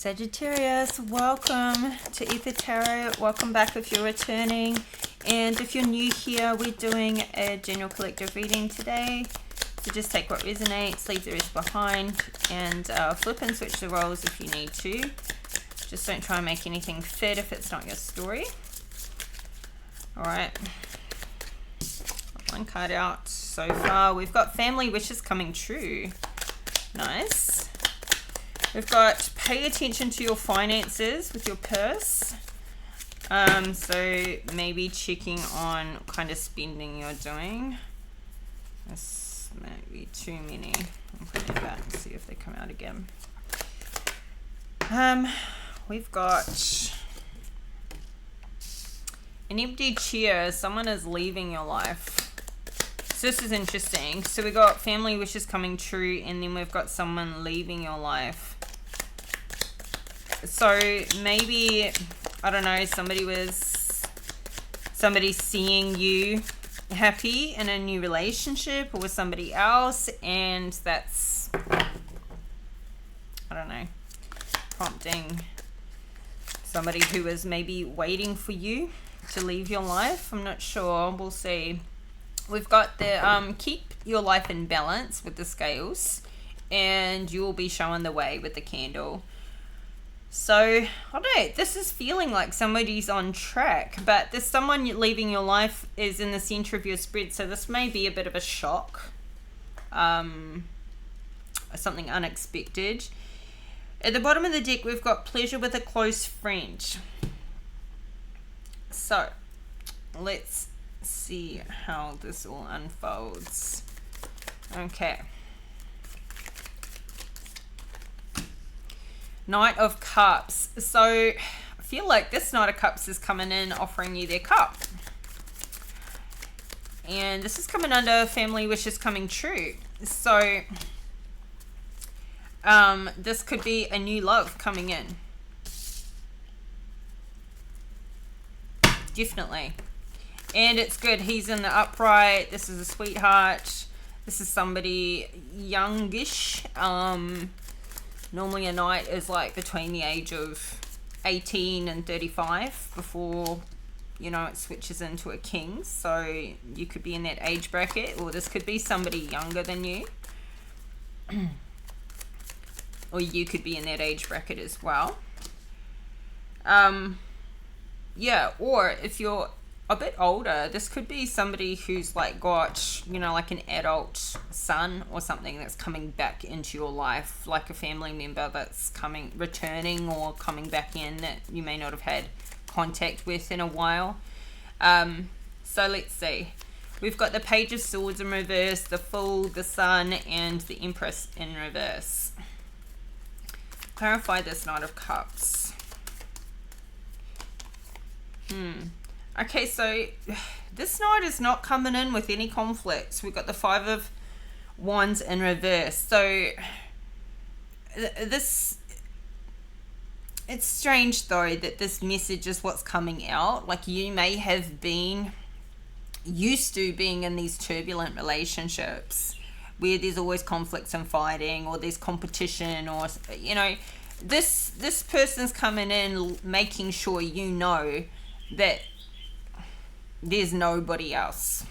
Sagittarius, welcome to Aether Tarot. Welcome back if you're returning. And if you're new here, we're doing a general collective reading today. So just take what resonates, leave the rest behind, and flip and switch the roles if you need to. Just don't try and make anything fit if it's not your story. Alright. One card out so far. We've got family wishes coming true. Nice. We've got pay attention to your finances with your purse. So maybe checking on kind of spending you're doing. This might be too many. I'll put them back and see if they come out again. We've got an empty chair. Someone is leaving your life. So this is interesting. So we got family wishes coming true, and then we've got someone leaving your life. So maybe, I don't know, somebody seeing you happy in a new relationship or with somebody else, and that's, I don't know, prompting somebody who is maybe waiting for you to leave your life. I'm not sure. We'll see. We've got the keep your life in balance with the scales, and you will be showing the way with the candle. So, I don't know, this is feeling like somebody's on track, but there's someone leaving your life is in the center of your spread, so this may be a bit of a shock, something unexpected. At the bottom of the deck, we've got pleasure with a close friend. So, let's see how this all unfolds. Okay. Knight of Cups. So I feel like this Knight of Cups is coming in offering you their cup. And this is coming under family wishes coming true. So this could be a new love coming in. Definitely. And it's good. He's in the upright. This is a sweetheart. This is somebody youngish. Normally a knight is like between the age of 18 and 35 before, you know, it switches into a king. So you could be in that age bracket, or this could be somebody younger than you. Or you could be in that age bracket as well. Yeah, or if you're a bit older, this could be somebody who's like got, you know, like an adult son or something that's coming back into your life, like a family member that's returning or coming back in that you may not have had contact with in a while. So let's see. We've got the Page of Swords in reverse, the Fool, the Sun, and the Empress in reverse. Clarify this Knight of Cups. Okay, so this Knight is not coming in with any conflicts. We've got the Five of Wands in reverse. So it's strange though that this message is what's coming out. Like you may have been used to being in these turbulent relationships where there's always conflicts and fighting, or there's competition, or, you know, this person's coming in making sure you know that there's nobody else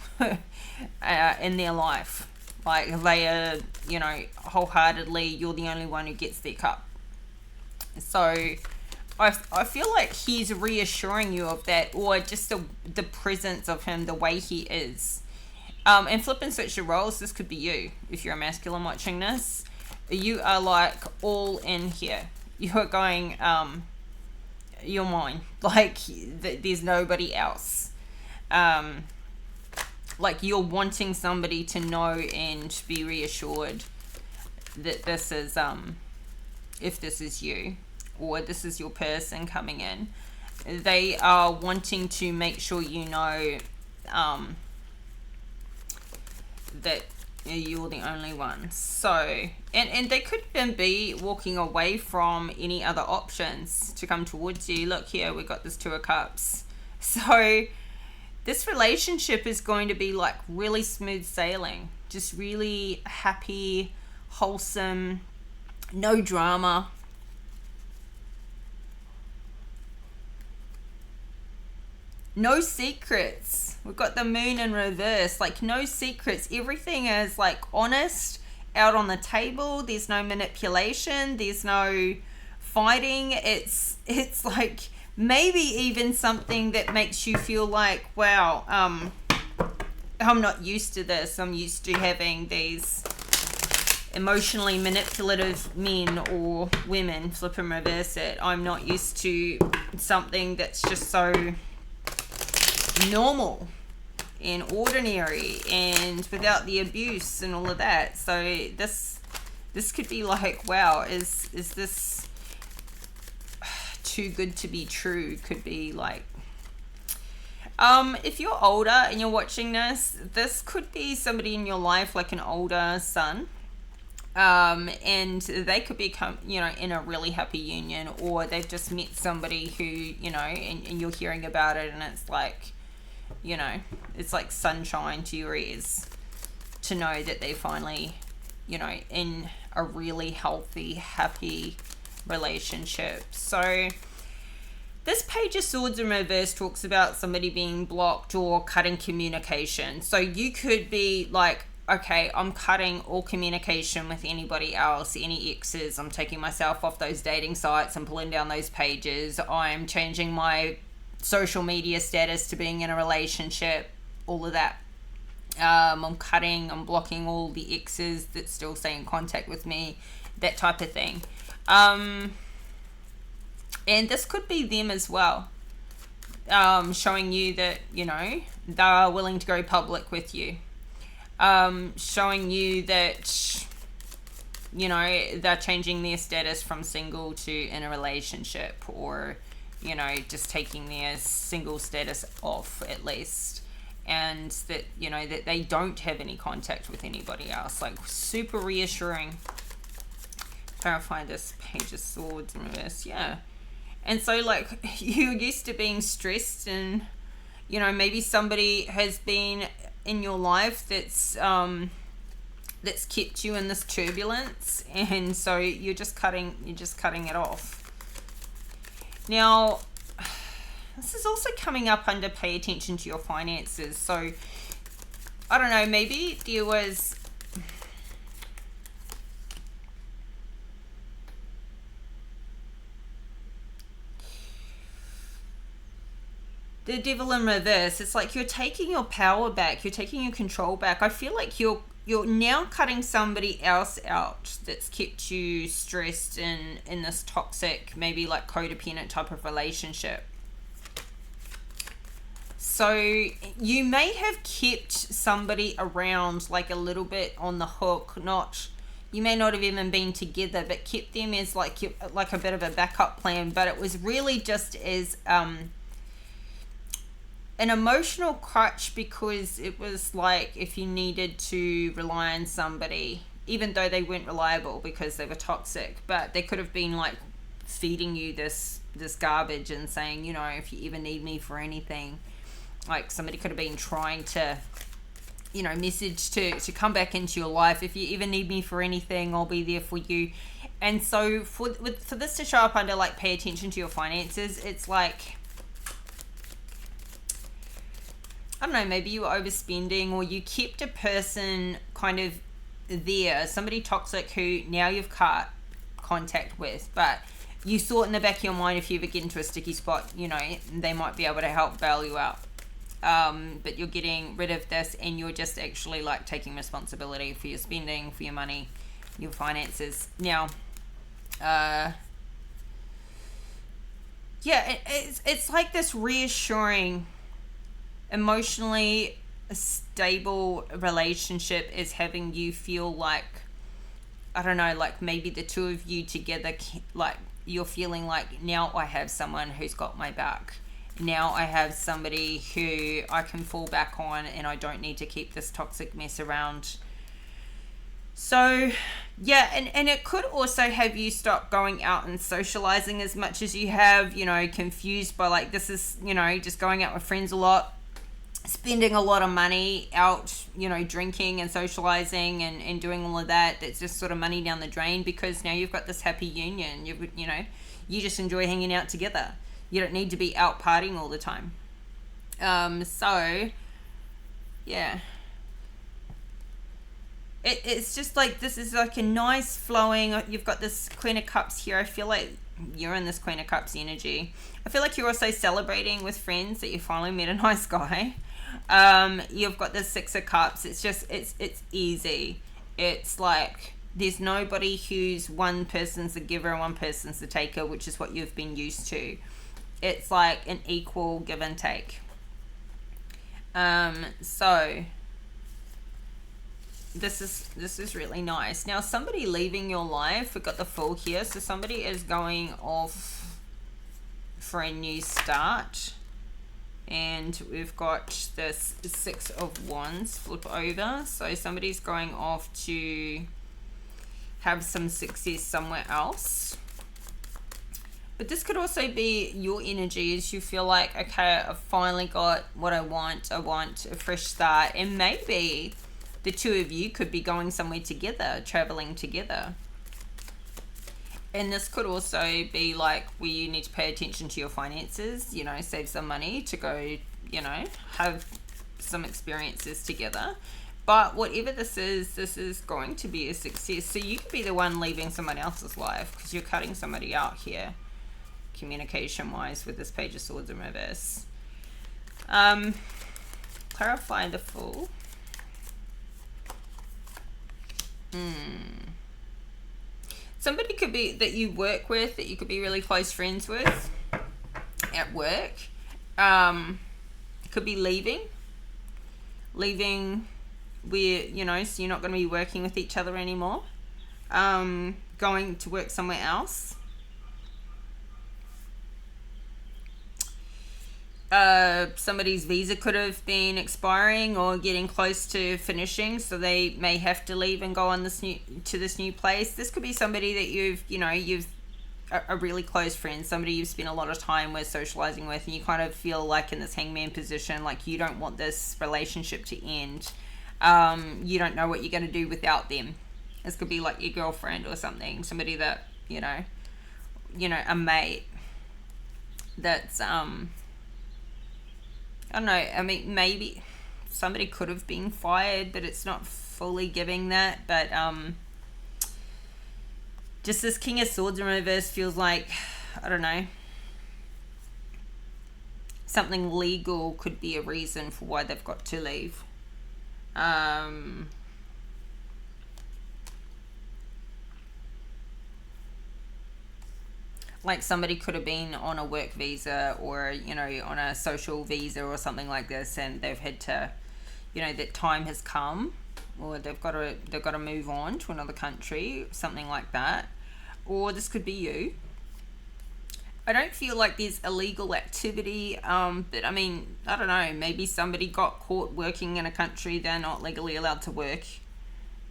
in their life. Like they are, you know, wholeheartedly, you're the only one who gets their cup. So I feel like he's reassuring you of that, or just the presence of him, the way he is. And flip and switch your roles. This could be you if you're a masculine watching this. You are like all in here. You're going, you're mine. Like there's nobody else. Like you're wanting somebody to know and be reassured that this is if this is you, or this is your person coming in, they are wanting to make sure you know that you're the only one. So and they could even be walking away from any other options to come towards you. Look here, we got this Two of Cups. So this relationship is going to be like really smooth sailing, just really happy, wholesome, no drama. no secrets. We've got the moon in reverse, like no secrets. Everything is like honest, out on the table. There's no manipulation, there's no fighting. It's like maybe even something that makes you feel like, wow, I'm not used to this. I'm used to having these emotionally manipulative men or women, flip and reverse it. I'm not used to something that's just so normal and ordinary and without the abuse and all of that. So this could be like, wow, is this too good to be true? Could be like, if you're older and you're watching this could be somebody in your life, like an older son, and they could become, in a really happy union, or they've just met somebody who, and you're hearing about it, and it's like, it's like sunshine to your ears to know that they finally, in a really healthy, happy relationship. So this Page of Swords in reverse talks about somebody being blocked or cutting communication. So you could be like, okay, I'm cutting all communication with anybody else, any exes. I'm taking myself off those dating sites and pulling down those pages. I'm changing my social media status to being in a relationship, all of that. I'm blocking all the exes that still stay in contact with me, that type of thing. And this could be them as well, showing you that, they are willing to go public with you. Showing you that, they're changing their status from single to in a relationship, or, just taking their single status off at least. And that, that they don't have any contact with anybody else. Like, super reassuring. Clarify this Page of Swords in reverse. Yeah. And so, like, you're used to being stressed, and, maybe somebody has been in your life that's kept you in this turbulence, and so you're just cutting it off. Now, this is also coming up under pay attention to your finances. So, I don't know, maybe there was the Devil in reverse. It's like you're taking your power back, you're taking your control back. I feel like you're now cutting somebody else out that's kept you stressed in this toxic, maybe like codependent type of relationship. So you may have kept somebody around like a little bit on the hook. You may not have even been together, but kept them as like a bit of a backup plan. But it was really just as an emotional crutch, because it was like if you needed to rely on somebody, even though they weren't reliable because they were toxic, but they could have been like feeding you this garbage and saying, if you ever need me for anything, like somebody could have been trying to, message to come back into your life. If you ever need me for anything, I'll be there for you. And so for this to show up under like pay attention to your finances, it's like, I don't know, maybe you were overspending, or you kept a person kind of there, somebody toxic who now you've cut contact with, but you thought in the back of your mind, if you ever get into a sticky spot, they might be able to help bail you out. But you're getting rid of this, and you're just actually like taking responsibility for your spending, for your money, your finances. Now, it's like this reassuring, emotionally stable relationship is having you feel like, I don't know, like maybe the two of you together, like you're feeling like, now I have someone who's got my back. Now I have somebody who I can fall back on, and I don't need to keep this toxic mess around. So yeah, and it could also have you stop going out and socializing as much as you have, confused by like, this is, just going out with friends a lot, spending a lot of money out, drinking and socializing and doing all of that. That's just sort of money down the drain, because now you've got this happy union. You just enjoy hanging out together. You don't need to be out partying all the time. So yeah, it's just like, this is like a nice flowing, you've got this Queen of Cups here. I feel like you're in this Queen of Cups energy. I feel like you're also celebrating with friends that you finally met a nice guy. You've got this Six of Cups. It's just, it's easy. It's like there's nobody who's, one person's the giver and one person's the taker, which is what you've been used to. It's like an equal give and take. So this is really nice. Now, somebody leaving your life, we've got the Fool here, so somebody is going off for a new start. And we've got this Six of Wands flip over, so somebody's going off to have some success somewhere else. But this could also be your energy, as you feel like, okay, I've finally got what I want a fresh start. And maybe the two of you could be going somewhere together, traveling together. And this could also be like where you need to pay attention to your finances, you know, save some money to go, you know, have some experiences together. But whatever this is going to be a success. So you could be the one leaving someone else's life because you're cutting somebody out here, communication wise, with this Page of Swords in reverse. Clarify the Fool. Somebody could be that you work with, that you could be really close friends with at work. Could be leaving where, you know, so you're not going to be working with each other anymore. Going to work somewhere else. Somebody's visa could have been expiring or getting close to finishing, so they may have to leave and go on this new place. This could be somebody that you've a really close friend, somebody you've spent a lot of time with, socializing with, and you kind of feel like in this Hangman position, like you don't want this relationship to end. You don't know what you're going to do without them. This could be like your girlfriend or something, somebody that you know, a mate that's I don't know, I mean, maybe somebody could have been fired, but it's not fully giving that. But just this King of Swords in reverse feels like, I don't know, something legal could be a reason for why they've got to leave. Like somebody could have been on a work visa or, you know, on a social visa or something like this, and they've had to, you know, that time has come, or they've got to move on to another country, something like that. Or this could be you. I don't feel like there's illegal activity, but I mean, I don't know, maybe somebody got caught working in a country they're not legally allowed to work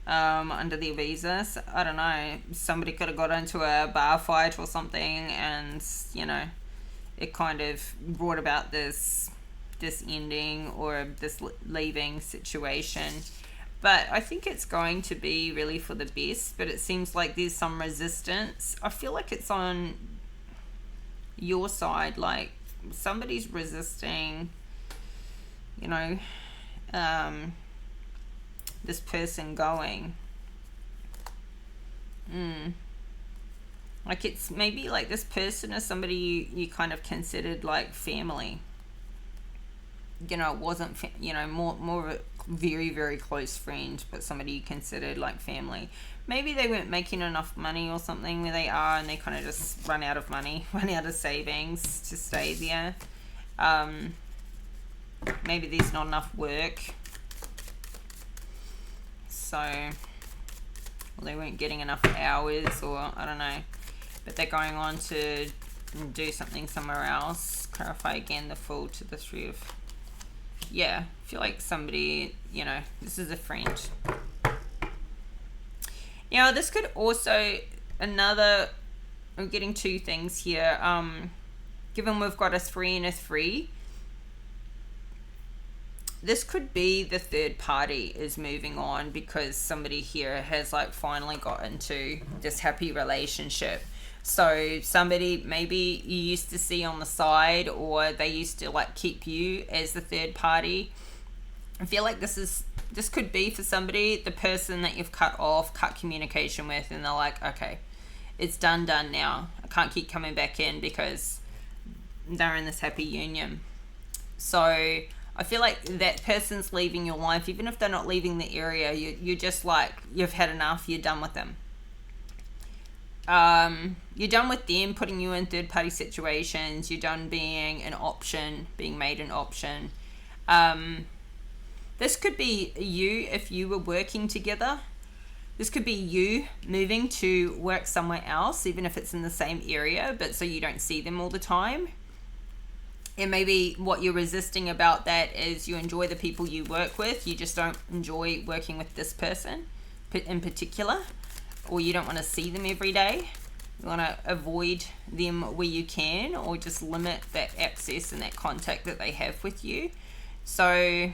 under their visa. So, I don't know, somebody could have got into a bar fight or something, and you know, it kind of brought about this ending or this leaving situation. But I think it's going to be really for the best, but it seems like there's some resistance. I feel like it's on your side, like somebody's resisting, you know, this person going. Like it's maybe like this person is somebody you kind of considered like family. You know, it wasn't, you know, more of a very, very close friend, but somebody you considered like family. Maybe they weren't making enough money or something where they are, and they kind of just run out of money, run out of savings to stay there. Maybe there's not enough work. So, well, they weren't getting enough hours, or I don't know, but they're going on to do something somewhere else. Clarify again the Fool to the Three of, yeah, I feel like somebody, you know, this is a friend. Now this could also, I'm getting two things here. Given we've got a 3 and a 3, this could be the third party is moving on because somebody here has like finally got into this happy relationship. So somebody maybe you used to see on the side, or they used to like keep you as the third party. I feel like this could be for somebody, the person that you've cut communication with, and they're like, okay, it's done now. I can't keep coming back in because they're in this happy union. So I feel like that person's leaving your life, even if they're not leaving the area. You're just like, you've had enough. You're done with them. You're done with them putting you in third party situations. You're done being made an option. This could be you if you were working together. This could be you moving to work somewhere else, even if it's in the same area, but so you don't see them all the time. And maybe what you're resisting about that is you enjoy the people you work with. You just don't enjoy working with this person in particular, or you don't want to see them every day. You want to avoid them where you can, or just limit that access and that contact that they have with you. So,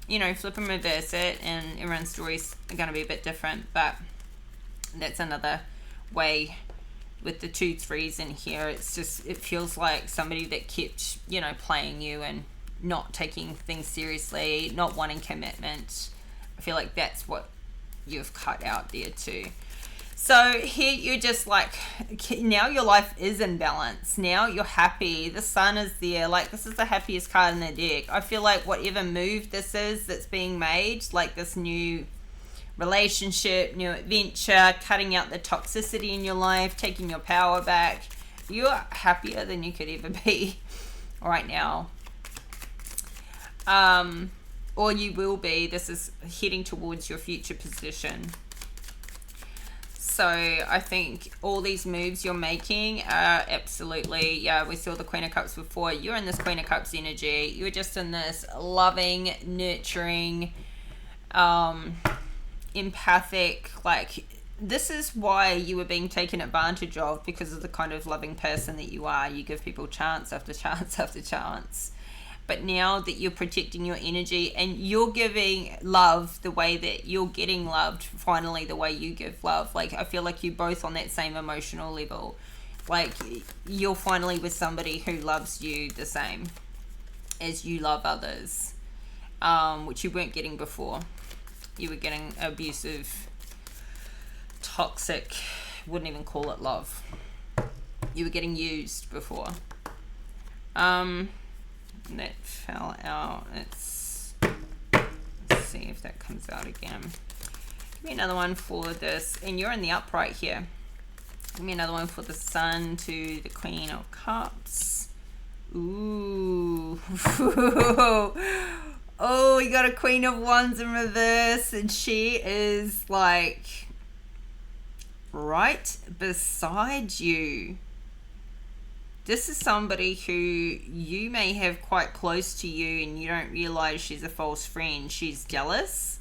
you know, flip and reverse it, and everyone's stories are going to be a bit different, but that's another way. With the 2-3s in here, it feels like somebody that kept, you know, playing you and not taking things seriously, not wanting commitment. I feel like that's what you've cut out there too. So here you're just like, now your life is in balance. Now you're happy. The sun is there. Like, this is the happiest card in the deck. I feel like whatever move this is that's being made, like this new relationship, new adventure, cutting out the toxicity in your life, taking your power back, you're happier than you could ever be right now. Or you will be. This is heading towards your future position. So I think all these moves you're making are absolutely, yeah, we saw the Queen of Cups before. You're in this Queen of Cups energy. You're just in this loving, nurturing, empathic, like, this is why you were being taken advantage of, because of the kind of loving person that you are. You give people chance after chance after chance. But now that you're protecting your energy and you're giving love the way that you're getting loved, finally the way you give love, like, I feel like you're both on that same emotional level. Like, you're finally with somebody who loves you the same as you love others, which you weren't getting before. You were getting abusive, toxic, wouldn't even call it love. You were getting used before. That fell out. Let's see if that comes out again. Give me another one for this. And you're in the upright here. Give me another one for the Sun to the Queen of Cups. Ooh. Oh, you got a Queen of Wands in reverse, and she is like right beside you. This is somebody who you may have quite close to you and you don't realize she's a false friend. She's jealous.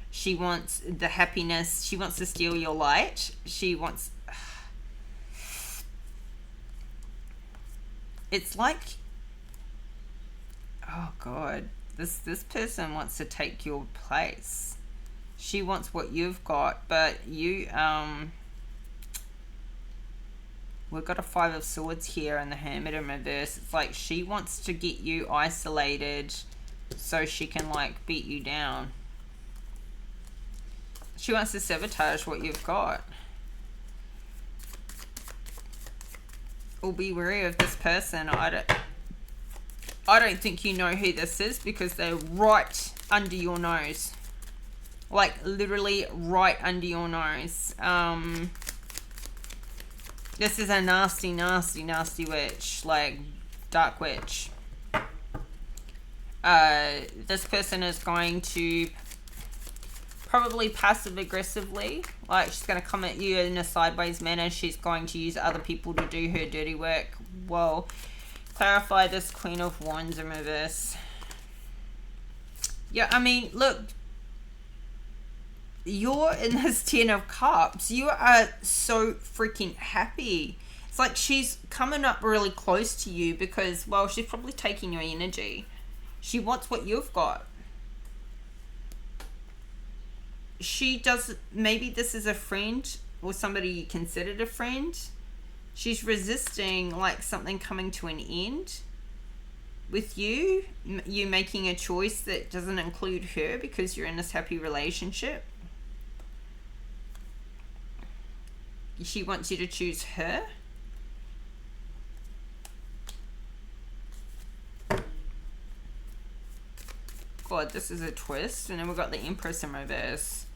She wants the happiness. She wants to steal your light. She wants... It's like... Oh, God. This person wants to take your place. She wants what you've got, but you... We've got a Five of Swords here and the Hermit in reverse. It's like she wants to get you isolated so she can, like, beat you down. She wants to sabotage what you've got. Or be wary of this person. I don't think you know who this is, because they're right under your nose. Like, literally right under your nose. This is a nasty, nasty, nasty witch, like dark witch. This person is going to probably passive aggressively, like she's going to come at you in a sideways manner. She's going to use other people to do her dirty work. Whoa. Clarify this Queen of Wands in reverse. Yeah, I mean, look. You're in this Ten of Cups. You are so freaking happy. It's like she's coming up really close to you because, well, she's probably taking your energy. She wants what you've got. She does, maybe this is a friend or somebody you considered a friend. She's resisting like something coming to an end with you, you making a choice that doesn't include her because you're in this happy relationship. She wants you to choose her. God, this is a twist. And then we've got the Empress in reverse.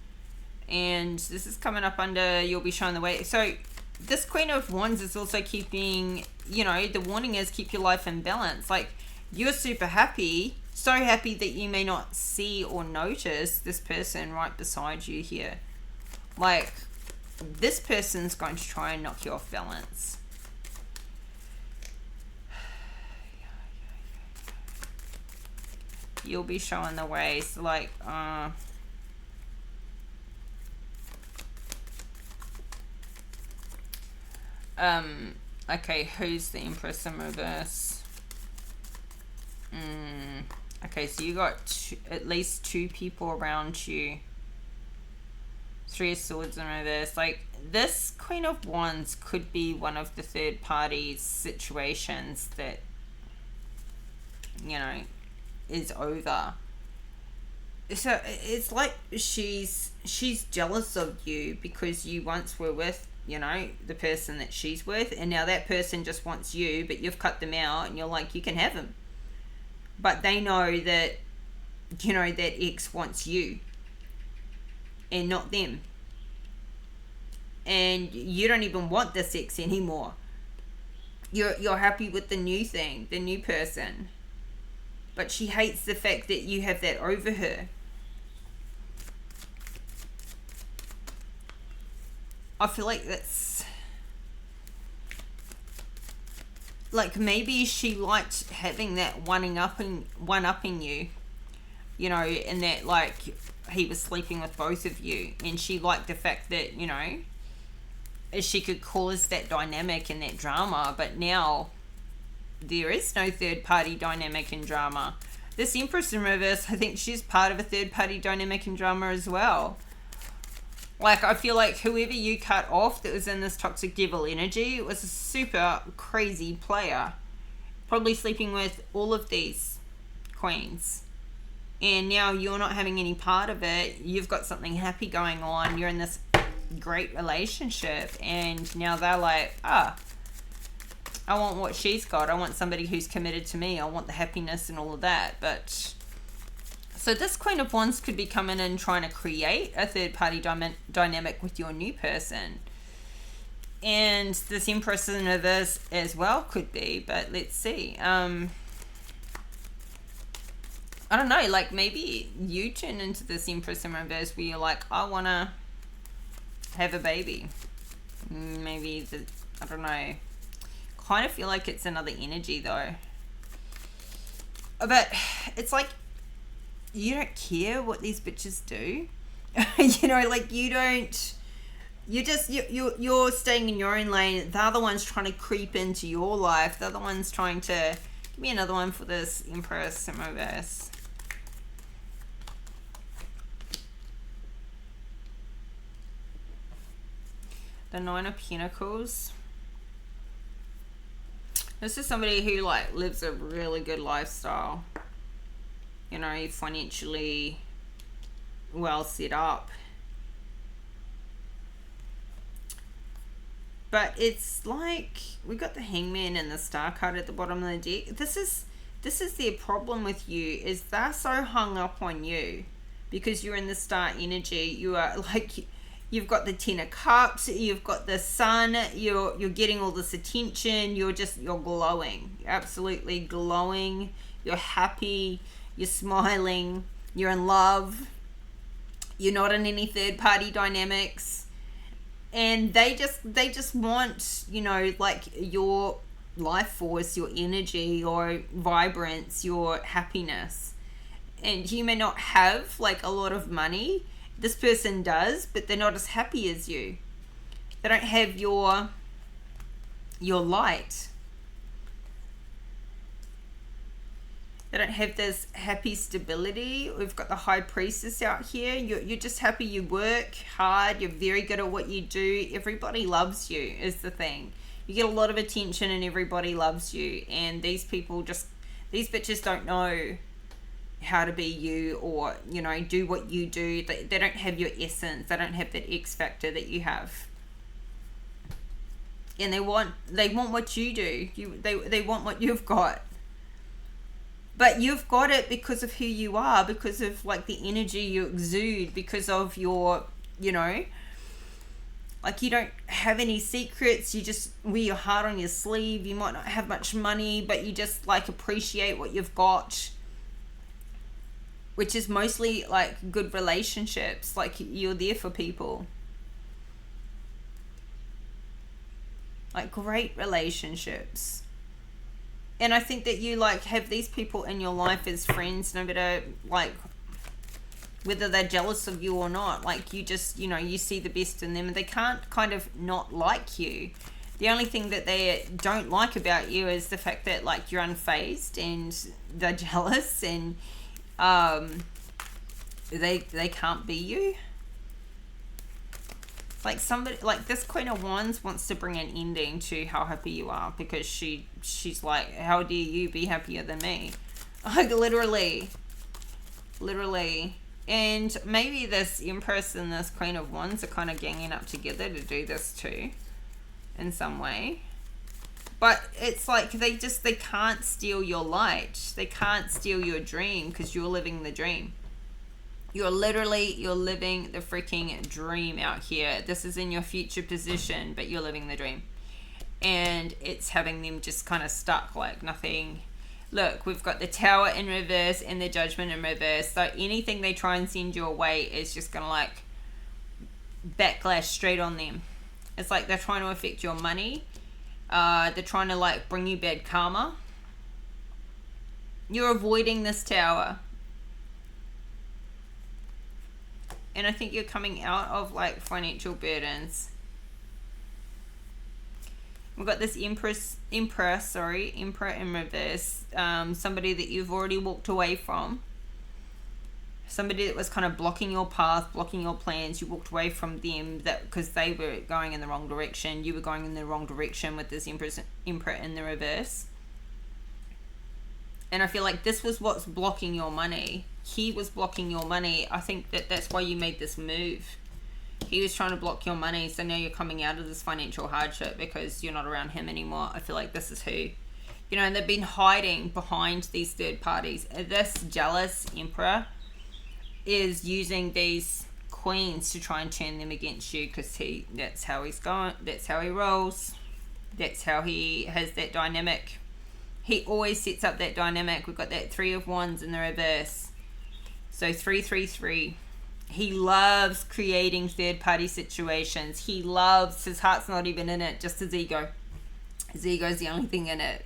And this is coming up under you'll be shown the way. So this Queen of Wands is also keeping, you know, the warning is keep your life in balance. Like, you're super happy, so happy that you may not see or notice this person right beside you here. Like, this person's going to try and knock you off balance. You'll be showing the way. So like, okay, who's the Empress in reverse? Okay, so you got at least 2 people around you. 3 of Swords in reverse. Like, this Queen of Wands could be one of the third party situations that, you know, is over. So it's like she's jealous of you because you once were with, you know, the person that she's with, and now that person just wants you, but you've cut them out and you're like, you can have him. But they know that, you know, that ex wants you and not them. And you don't even want this ex anymore. You're happy with the new thing, the new person. But she hates the fact that you have that over her. I feel like that's... like, maybe she liked having that one-upping you. You know, and that, like, he was sleeping with both of you. And she liked the fact that, you know, she could cause that dynamic and that drama. But now, there is no third-party dynamic and drama. This Empress in reverse, I think she's part of a third-party dynamic and drama as well. Like, I feel like whoever you cut off that was in this toxic devil energy was a super crazy player. Probably sleeping with all of these queens. And now you're not having any part of it. You've got something happy going on. You're in this great relationship. And now they're like, I want what she's got. I want somebody who's committed to me. I want the happiness and all of that. But... so this Queen of Wands could be coming in trying to create a third-party dynamic with your new person. And this Empress in reverse as well could be, but let's see. I don't know, like maybe you turn into this Empress in reverse where you're like, I want to have a baby. Maybe, I don't know. Kind of feel like it's another energy though. But it's like, you don't care what these bitches do. You know, like you're staying in your own lane. They're the ones trying to creep into your life. They're the ones trying to... give me another one for this Empress in reverse. The Nine of Pentacles. This is somebody who like lives a really good lifestyle. You know, financially well set up. But it's like we got the Hangman and the Star card at the bottom of the deck. This is their problem with you, is they're so hung up on you because you're in the Star energy. You are like, you've got the Ten of Cups, you've got the Sun, you're getting all this attention, you're glowing. You're absolutely glowing. You're happy. You're smiling, you're in love, you're not in any third-party dynamics, and they just want, you know, like your life force, your energy, your vibrance, your happiness. And you may not have like a lot of money, this person does, but they're not as happy as you. They don't have your light. They don't have this happy stability. We've got the High Priestess out here. You're just happy. You work hard. You're very good at what you do. Everybody loves you is the thing. You get a lot of attention and everybody loves you. And these people just, these bitches don't know how to be you, or, you know, do what you do. They don't have your essence. They don't have that X factor that you have. And they want what you do. They want what you've got. But you've got it because of who you are, because of like the energy you exude, because of your, you know, like you don't have any secrets. You just wear your heart on your sleeve. You might not have much money, but you just like appreciate what you've got, which is mostly like good relationships. Like you're there for people. Like great relationships. And I think that you like have these people in your life as friends, no matter like whether they're jealous of you or not. Like you just, you know, you see the best in them, and they can't kind of not like you. The only thing that they don't like about you is the fact that like you're unfazed and they're jealous, and they can't be you. Like somebody, like this Queen of Wands wants to bring an ending to how happy you are, because she's like, how dare you be happier than me? Like literally. And maybe this Empress and this Queen of Wands are kind of ganging up together to do this too, in some way. But it's like they can't steal your light. They can't steal your dream, because you're living the dream. You're living the freaking dream out here. This is in your future position, but you're living the dream. And it's having them just kind of stuck like nothing. Look, we've got the Tower in reverse and the Judgment in reverse. So anything they try and send your way is just going to like backlash straight on them. It's like they're trying to affect your money. They're trying to like bring you bad karma. You're avoiding this Tower. And I think you're coming out of like financial burdens. We've got this Emperor in reverse. Somebody that you've already walked away from. Somebody that was kind of blocking your path, blocking your plans. You walked away from them because they were going in the wrong direction. You were going in the wrong direction with this Emperor in the reverse. And I feel like this was what's blocking your money. He was blocking your money. I think that's why you made this move. He was trying to block your money, so now you're coming out of this financial hardship because you're not around him anymore. I feel like this is who, you know, and they've been hiding behind these third parties. This jealous Emperor is using these queens to try and turn them against you, because that's how he's going, that's how he rolls, that's how he has that dynamic. He always sets up that dynamic. We've got that Three of Wands in the reverse. So 333. He loves creating third-party situations. He loves, his heart's not even in it, just his ego. His ego's the only thing in it.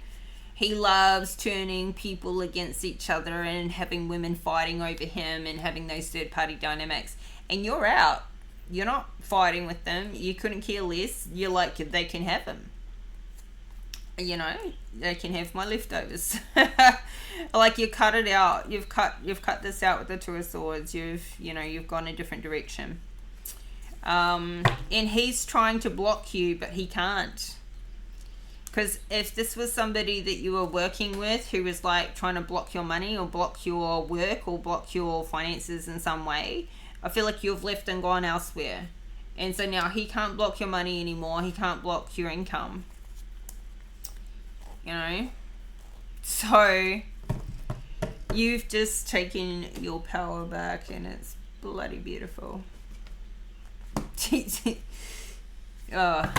He loves turning people against each other and having women fighting over him and having those third-party dynamics. And you're out. You're not fighting with them. You couldn't care less. You're like, they can have him. You know, they can have my leftovers. Like you cut it out. You've cut this out with the Two of Swords. You've gone a different direction. And he's trying to block you, but he can't. Because if this was somebody that you were working with who was like trying to block your money or block your work or block your finances in some way, I feel like you've left and gone elsewhere. And so now he can't block your money anymore. He can't block your income. You know, so you've just taken your power back, and it's bloody beautiful. Oh,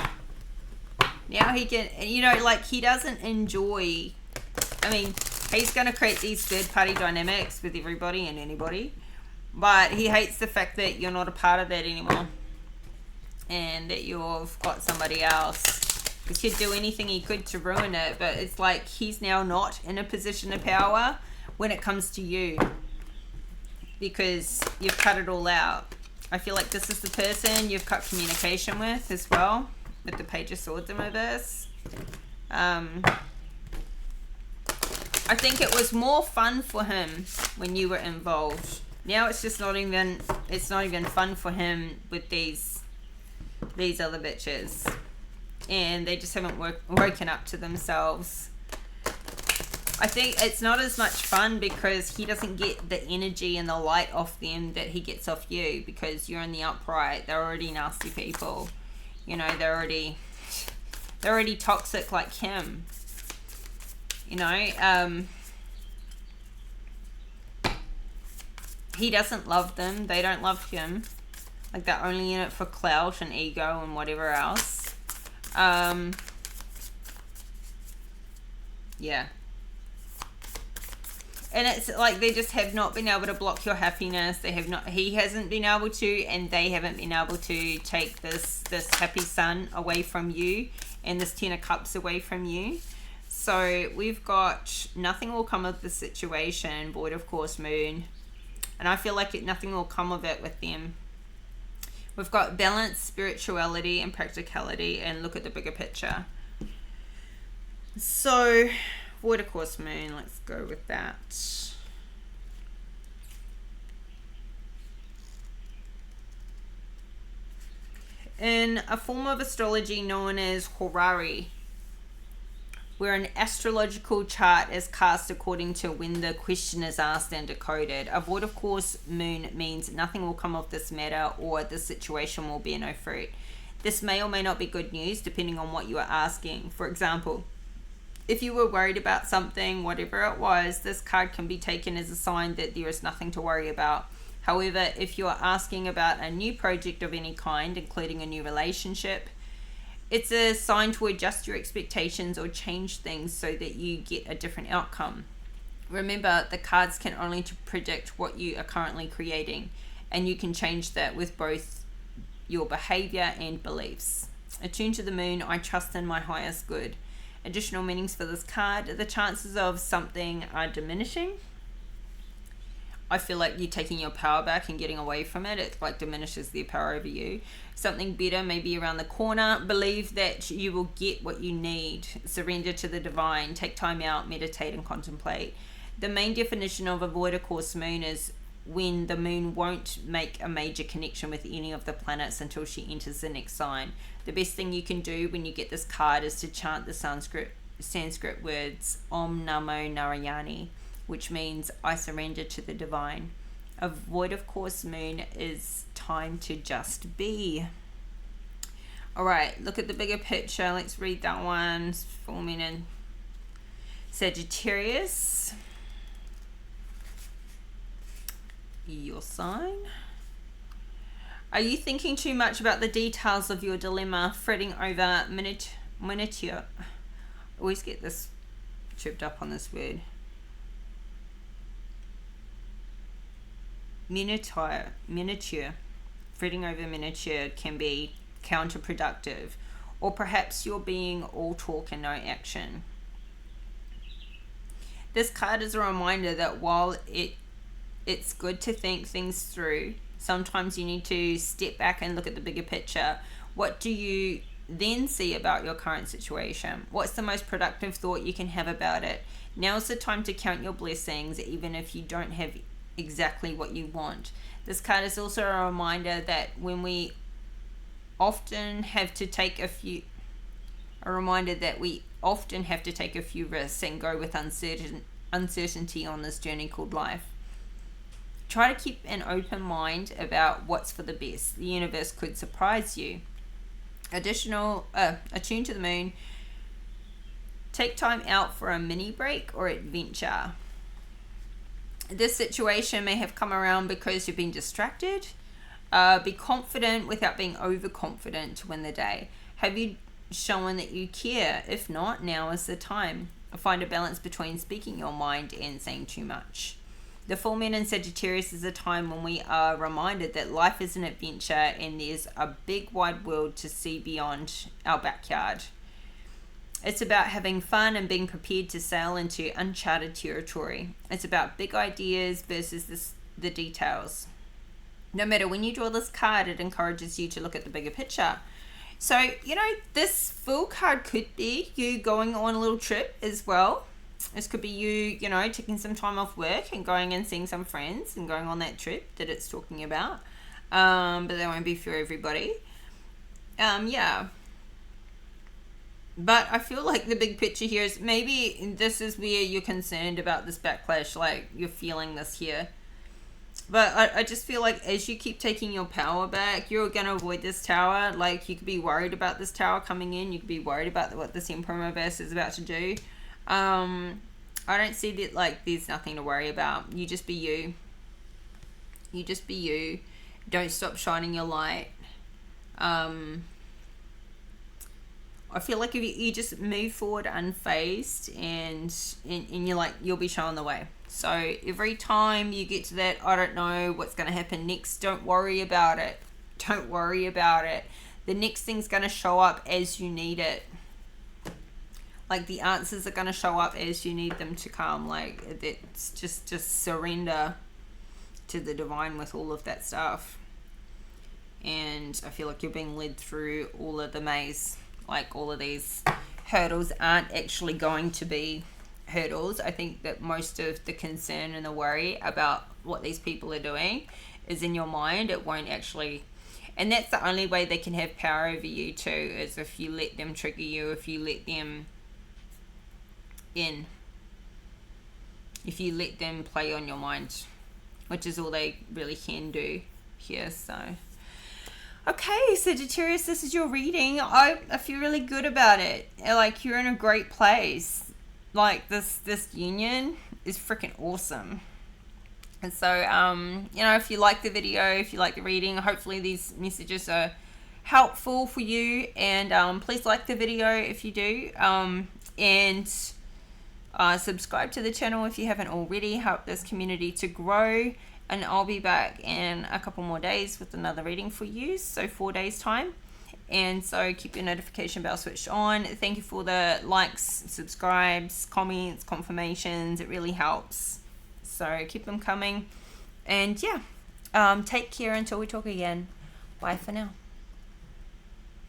now he can, you know, like he doesn't enjoy. I mean, he's going to create these third-party dynamics with everybody and anybody, but he hates the fact that you're not a part of that anymore, and that you've got somebody else. Because he'd do anything he could to ruin it, but it's like he's now not in a position of power when it comes to you, because you've cut it all out. I feel like this is the person you've cut communication with as well, with the Page of Swords in reverse. I think it was more fun for him when you were involved. Now it's just not even fun for him with these other bitches. and they just haven't woken up to themselves. I think it's not as much fun because he doesn't get the energy and the light off them that he gets off you, because you're in the upright. They're already nasty people. You know, they're already toxic like him. You know, he doesn't love them. They don't love him. Like, they're only in it for clout and ego and whatever else. Yeah. And it's like they just have not been able to block your happiness. They have not. He hasn't been able to, and they haven't been able to take this happy sun away from you, and this Ten of Cups away from you. So we've got nothing will come of the situation, void of course, moon. And I feel like nothing will come of it with them. We've got balance, spirituality, and practicality, and look at the bigger picture. So, void of course, moon, let's go with that. In a form of astrology known as horary, where an astrological chart is cast according to when the question is asked and decoded. A void of course moon means nothing will come of this matter, or the situation will bear no fruit. This may or may not be good news depending on what you are asking. For example, if you were worried about something, whatever it was, this card can be taken as a sign that there is nothing to worry about. However, if you are asking about a new project of any kind, including a new relationship, it's a sign to adjust your expectations or change things so that you get a different outcome. Remember, the cards can only predict what you are currently creating, and you can change that with both your behavior and beliefs. Attuned to the moon, I trust in my highest good. Additional meanings for this card: the chances of something are diminishing. I feel like you're taking your power back and getting away from it. It like diminishes their power over you. Something better may be around the corner. Believe that you will get what you need. Surrender to the divine. Take time out, meditate, and contemplate. The main definition of a void of course moon is when the moon won't make a major connection with any of the planets until she enters the next sign. The best thing you can do when you get this card is to chant the Sanskrit words Om Namo Narayani, which means I surrender to the divine. A void of course moon is time to just be. Alright, look at the bigger picture. Let's read that one. Full moon in Sagittarius. Your sign. Are you thinking too much about the details of your dilemma, fretting over miniature? I always get this tripped up on this word. Miniature. Fretting over miniature can be counterproductive, or perhaps you're being all talk and no action. This card is a reminder that while it's good to think things through, sometimes you need to step back and look at the bigger picture. What do you then see about your current situation? What's the most productive thought you can have about it? Now's the time to count your blessings, even if you don't have exactly what you want. This card is also a reminder that when we often have to take a few risks and go with uncertainty on this journey called life. Try to keep an open mind about what's for the best. The universe could surprise you. Attuned to the moon. Take time out for a mini break or adventure. This situation may have come around because you've been distracted. Be confident without being overconfident to win the day. Have you shown that you care? If not, now is the time. Find a balance between speaking your mind and saying too much. The full moon in Sagittarius is a time when we are reminded that life is an adventure and there's a big wide world to see beyond our backyard. It's about having fun and being prepared to sail into uncharted territory. It's about big ideas versus the details. No matter when you draw this card, it encourages you to look at the bigger picture. So, this full card could be you going on a little trip as well. This could be you, taking some time off work and going and seeing some friends and going on that trip that it's talking about. But that won't be for everybody. Yeah. But I feel like the big picture here is maybe this is where you're concerned about this backlash, like you're feeling this here. But I just feel like as you keep taking your power back, you're going to avoid this tower. Like, you could be worried about this tower coming in. You could be worried about what this Emperor reverse is about to do. I don't see that, like, there's nothing to worry about. You just be you. You just be you. Don't stop shining your light. I feel like if you just move forward unfazed and you're like, you'll be shown the way. So every time you get to that, I don't know what's going to happen next, don't worry about it. Don't worry about it. The next thing's going to show up as you need it. Like, the answers are going to show up as you need them to come. Like, it's just surrender to the divine with all of that stuff. And I feel like you're being led through all of the maze. Like, all of these hurdles aren't actually going to be hurdles. I think that most of the concern and the worry about what these people are doing is in your mind. It won't actually, and that's the only way they can have power over you too, is if you let them trigger you, if you let them in, if you let them play on your mind, which is all they really can do here. So okay, Sagittarius, this is your reading. I feel really good about it. Like, you're in a great place. Like, this union is freaking awesome. And so, you know, if you like the video, if you like the reading, hopefully these messages are helpful for you. And please like the video if you do. And subscribe to the channel if you haven't already. Help this community to grow. And I'll be back in a couple more days with another reading for you. So 4 days time. And so keep your notification bell switched on. Thank you for the likes, subscribes, comments, confirmations. It really helps. So keep them coming. And yeah, take care until we talk again. Bye for now.